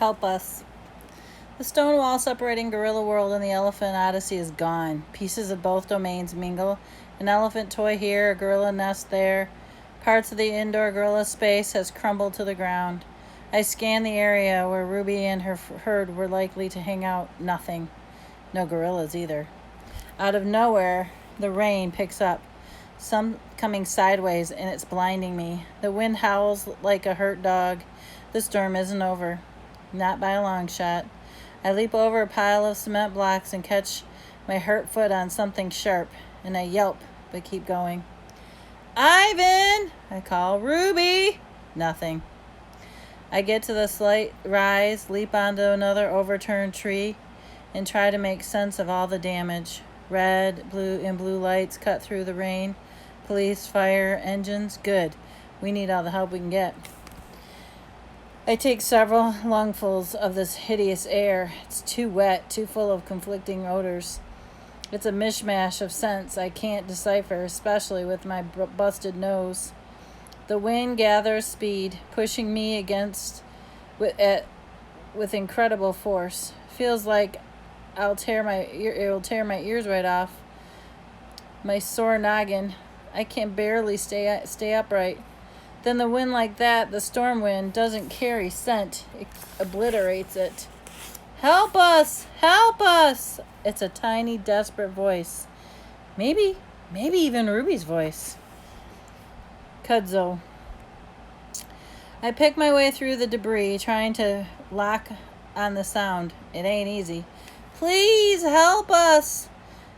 Help us. The stone wall separating Gorilla World and the Elephant Odyssey is gone. Pieces of both domains mingle. An elephant toy here, a gorilla nest there. Parts of the indoor gorilla space has crumbled to the ground. I scan the area where Ruby and her herd were likely to hang out. Nothing. No gorillas either. Out of nowhere, the rain picks up. Some coming sideways, and it's blinding me. The wind howls like a hurt dog. The storm isn't over. Not by a long shot. I leap over a pile of cement blocks and catch my hurt foot on something sharp, and I yelp, but keep going. Ivan! I call. Ruby! Nothing. I get to the slight rise, leap onto another overturned tree, and try to make sense of all the damage. Red, blue lights cut through the rain. Police, fire, engines. Good. We need all the help we can get. I take several lungfuls of this hideous air. It's too wet, too full of conflicting odors. It's a mishmash of scents I can't decipher, especially with my busted nose. The wind gathers speed, pushing me against with incredible force. Feels like it will tear my ears right off. My sore noggin. I can barely stay upright. Then the wind like that, the storm wind, doesn't carry scent. It obliterates it. Help us! Help us! It's a tiny, desperate voice. Maybe even Ruby's voice. Kudzo. I pick my way through the debris, trying to lock on the sound. It ain't easy. Please help us!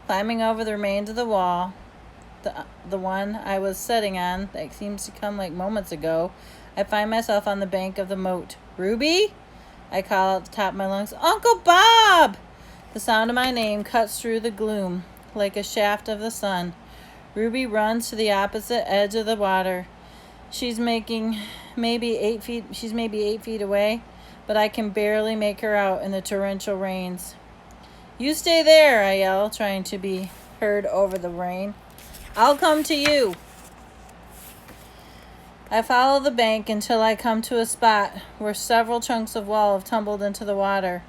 Climbing over the remains of the wall. The one I was sitting on that seems to come like moments ago, I find myself on the bank of the moat. Ruby? I call at the top of my lungs. Uncle Bob! The sound of my name cuts through the gloom like a shaft of the sun. Ruby runs to the opposite edge of the water. She's maybe 8 feet away, but I can barely make her out in the torrential rains. You stay there, I yell, trying to be heard over the rain. I'll come to you. I follow the bank until I come to a spot where several chunks of wall have tumbled into the water.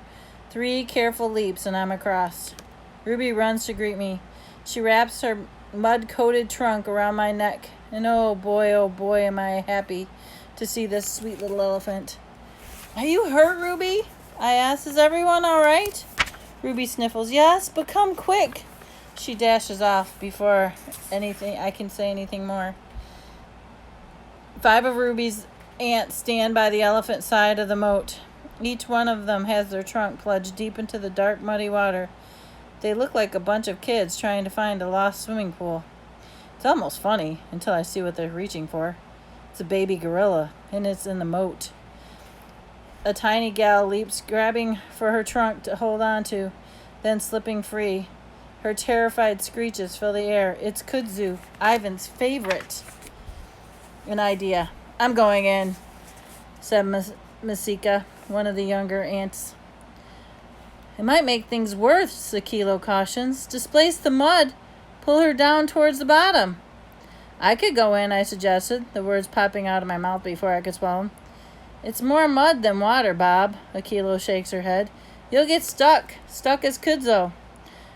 3 careful leaps and I'm across. Ruby runs to greet me. She wraps her mud-coated trunk around my neck, and oh boy, am I happy to see this sweet little elephant. Are you hurt, Ruby? I ask. Is everyone all right? Ruby sniffles. Yes, but come quick. She dashes off before I can say anything more. 5 of Ruby's aunts stand by the elephant side of the moat. Each one of them has their trunk plunged deep into the dark, muddy water. They look like a bunch of kids trying to find a lost swimming pool. It's almost funny until I see what they're reaching for. It's a baby gorilla, and it's in the moat. A tiny gal leaps, grabbing for her trunk to hold on to, then slipping free. Her terrified screeches fill the air. It's Kudzu, Ivan's favorite. An idea. I'm going in, said Masika, one of the younger aunts. It might make things worse, Akilo cautions. Displace the mud. Pull her down towards the bottom. I could go in, I suggested, the words popping out of my mouth before I could swallow them. It's more mud than water, Bob. Akilo shakes her head. You'll get stuck as Kudzo.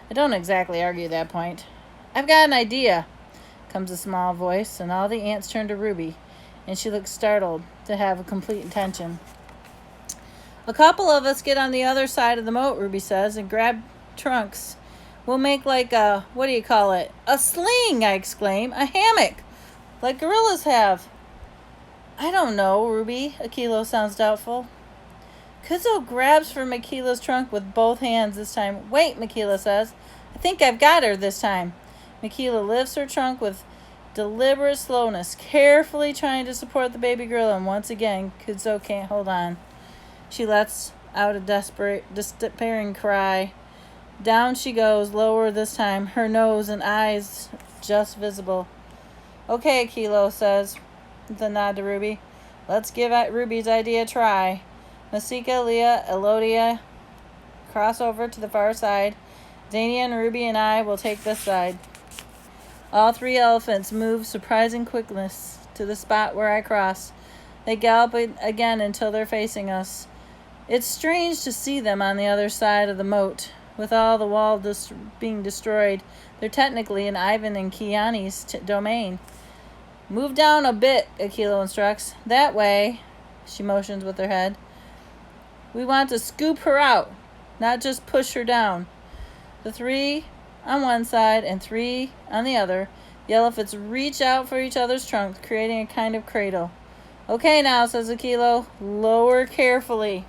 I don't exactly argue that point. I've got an idea, comes a small voice, and all the aunts turn to Ruby, and she looks startled to have a complete attention. A couple of us get on the other side of the moat, Ruby says, and grab trunks. We'll make like a, what do you call it? A sling, I exclaim. A hammock, like gorillas have. I don't know, Ruby. Akilo sounds doubtful. Kuzo grabs for Makila's trunk with both hands this time. Wait, Makila says. I think I've got her this time. Makila lifts her trunk with deliberate slowness, carefully trying to support the baby gorilla, and once again, Kuzo can't hold on. She lets out a despairing cry. Down she goes, lower this time, her nose and eyes just visible. Okay, Akilo says, with a nod to Ruby. Let's give Ruby's idea a try. Masika, Leah, Elodia cross over to the far side. Zania and Ruby and I will take this side. All 3 elephants move surprising quickness to the spot where I cross. They gallop again until they're facing us. It's strange to see them on the other side of the moat. With all the wall being destroyed, they're technically in Ivan and Kiani's domain. Move down a bit, Akilo instructs. That way, she motions with her head. We want to scoop her out, not just push her down. The 3 on one side and 3 on the other, the elephants reach out for each other's trunks, creating a kind of cradle. Okay now, says Akilo. Lower carefully.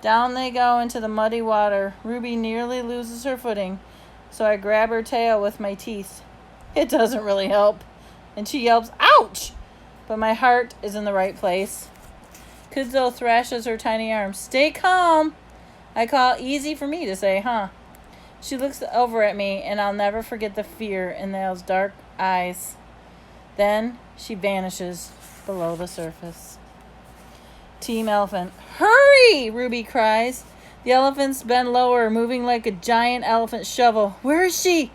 Down they go into the muddy water. Ruby nearly loses her footing, so I grab her tail with my teeth. It doesn't really help, and she yelps, ouch! But my heart is in the right place. Kudzo thrashes her tiny arms. Stay calm. I call, easy for me to say, huh? She looks over at me, and I'll never forget the fear in those dark eyes. Then she vanishes below the surface. Team Elephant. Hurry! Ruby cries. The elephants bend lower, moving like a giant elephant shovel. Where is she?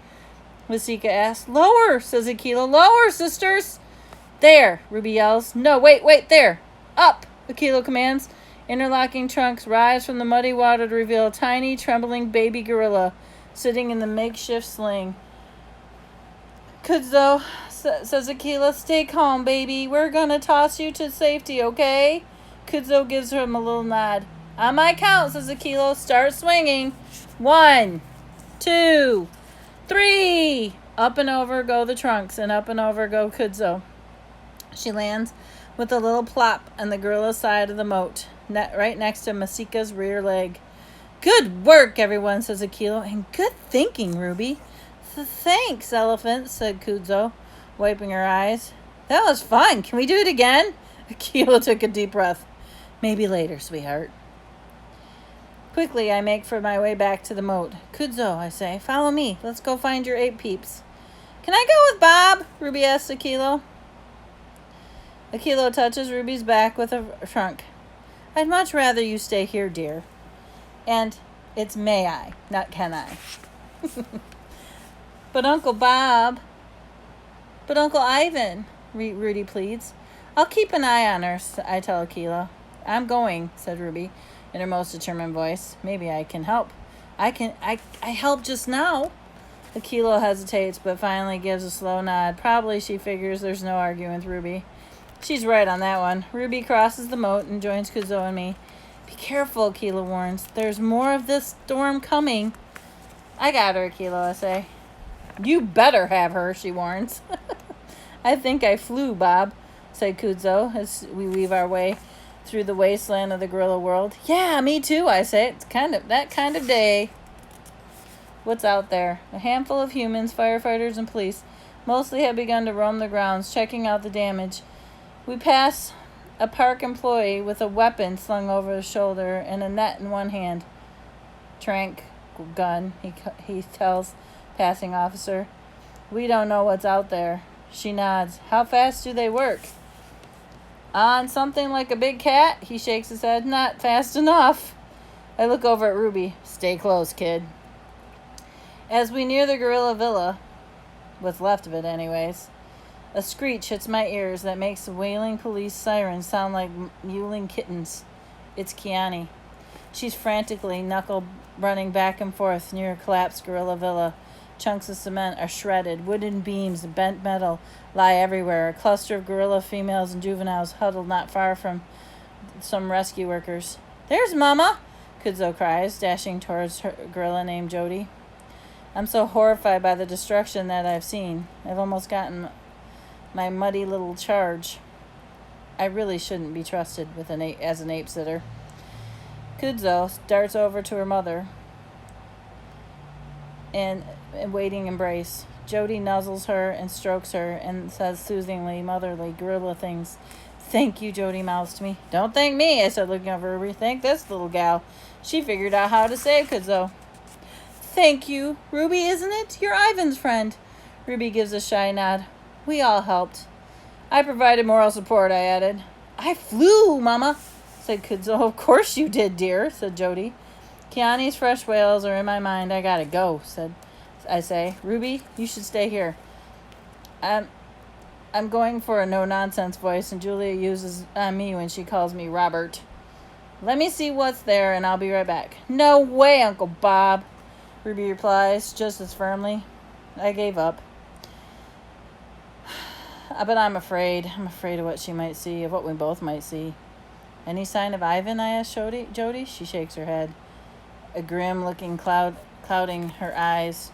Wasika asks. Lower, says Akilo. Lower, sisters! There, Ruby yells. No, wait, there. Up, Akilo commands. Interlocking trunks rise from the muddy water to reveal a tiny, trembling baby gorilla sitting in the makeshift sling. Kudzo, says Akilo, stay calm, baby. We're gonna toss you to safety, okay? Kudzo gives him a little nod. On my count, says Akilo, start swinging. 1, 2, 3. Up and over go the trunks, and up and over go Kudzo. She lands with a little plop on the gorilla's side of the moat, right next to Masika's rear leg. Good work, everyone, says Akilo, and good thinking, Ruby. Thanks, elephant, said Kudzo, wiping her eyes. That was fun. Can we do it again? Akilo took a deep breath. Maybe later, sweetheart. Quickly, I make for my way back to the moat. Kudzo, I say, follow me. Let's go find your 8 peeps. Can I go with Bob? Ruby asks Akilo. Akilo touches Ruby's back with a trunk. I'd much rather you stay here, dear. And it's may I, not can I. But Uncle Ivan, Rudy pleads. I'll keep an eye on her, I tell Akilo. I'm going, said Ruby in her most determined voice. Maybe I can help. I helped just now. Akilo hesitates, but finally gives a slow nod. Probably she figures there's no arguing with Ruby. She's right on that one. Ruby crosses the moat and joins Kudzo and me. Be careful, Akilo warns. There's more of this storm coming. I got her, Akilo, I say. You better have her, she warns. I think I flew, Bob, said Kudzo as we weave our way through the wasteland of the gorilla world. Yeah, me too, I say. It's that kind of day. What's out there? A handful of humans, firefighters, and police mostly have begun to roam the grounds, checking out the damage. We pass a park employee with a weapon slung over his shoulder and a net in one hand. Trank gun, he tells passing officer. We don't know what's out there. She nods. How fast do they work? On something like a big cat? He shakes his head. Not fast enough. I look over at Ruby. Stay close, kid. As we near the gorilla villa, what's left of it anyways, a screech hits my ears that makes the wailing police sirens sound like mewling kittens. It's Kiani. She's frantically knuckle running back and forth near a collapsed gorilla villa. Chunks of cement are shredded. Wooden beams and bent metal lie everywhere. A cluster of gorilla females and juveniles huddled not far from some rescue workers. There's Mama, Kudzo cries, dashing towards her gorilla named Jody. I'm so horrified by the destruction that I've seen. I've almost gotten my muddy little charge. I really shouldn't be trusted with as an ape sitter. Kudzo darts over to her mother in a waiting embrace. Jody nuzzles her and strokes her and says soothingly, motherly, gorilla things. Thank you, Jody mouths to me. Don't thank me, I said, looking over Ruby. Thank this little gal. She figured out how to save Kudzo. Thank you, Ruby, isn't it? You're Ivan's friend. Ruby gives a shy nod. We all helped. I provided moral support, I added. I flew, Mama, said Kudzo. Of course you did, dear, said Jody. Kiani's fresh wails are in my mind. I gotta go, I say. Ruby, you should stay here. I'm going for a no-nonsense voice, and Julia uses on me when she calls me Robert. Let me see what's there and I'll be right back. No way, Uncle Bob, Ruby replies just as firmly. I gave up. But I'm afraid. I'm afraid of what she might see, of what we both might see. Any sign of Ivan? I asked Jody. She shakes her head, a grim looking clouding her eyes.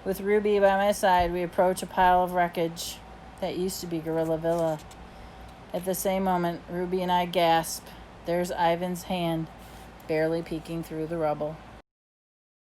With Ruby by my side, we approach a pile of wreckage that used to be Gorilla Villa. At the same moment, Ruby and I gasp. There's Ivan's hand, barely peeking through the rubble.